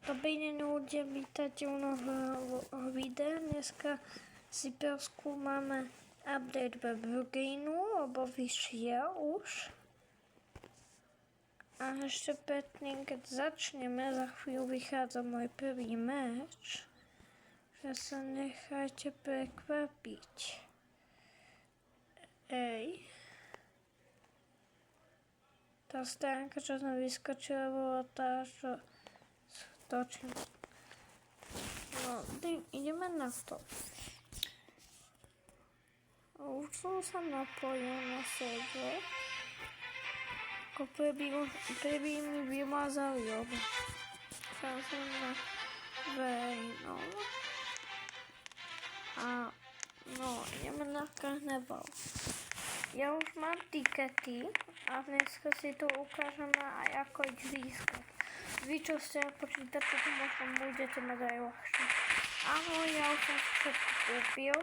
Dobrý deň ľudia, vítajte u nového videa. Dneska si preskúmame update ve Brugenu, lebo vyšiel už. A ešte predtým, keď začneme, za chvíľu vychádza môj prvý meč, že sa nechajte prekvapiť. Tá stránka, čo som vyskočila, bola tá, čo točím. No, ideme na to. Už som sa napojil na server. Ako prvý mi vymazali oba. Tam som na verejnom. A no, ideme na karneval. Ja už mám tikety a dneska si to ukážeme aj ako ich získať. Vy, čo ste na počítači, to možno budete mať aj ľahšie. Áno, ja už som všetko kúpil.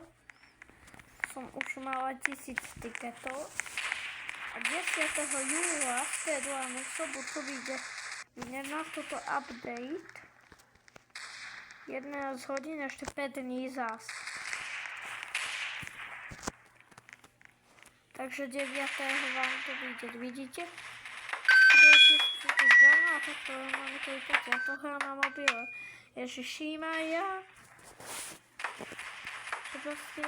Som už mala 1000 tiketov. A 10. júla, v stredu a v sobotu vyjde na toto update. 11 hodín, ešte 5 dní zás. Takže 9. vám to vyjde, vidíte? A toto máme to vyplatí, ja to hrám na mobile. Ježiši Maria. Proste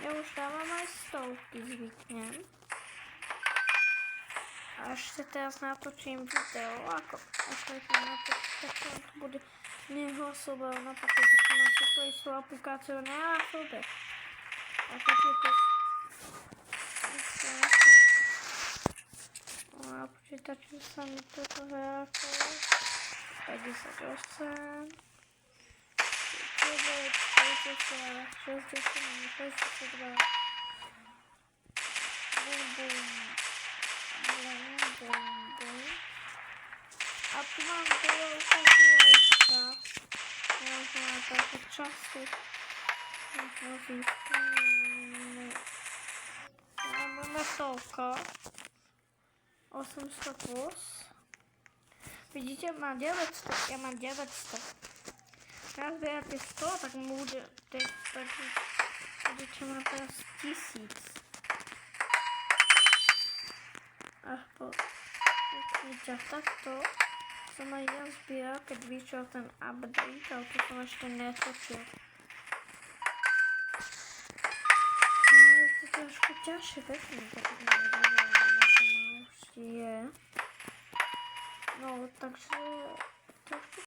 ja už dávam aj stovky, zvyknem. A ešte teraz natočím video, ako ostatní na to, tak to bude nehlasoval na počítači, na túto istú aplikáciu na sebe. A počítač... Na počítači sa mi toto hrá 58, 62. A tu mám veľká hľajska. Ja už mám takú času. Možno získame. Máme toľko. 800 plus. Vidíte, mám 900. Ja mám 900. Teraz zbierate 100, tak mu bude... budete mať teraz 1000. Až po... takto som aj ja zbieral, keď vyšiel ten update, ale to som ešte netočil. Je to trošku ťažšie, pekne, je. No, takže trošku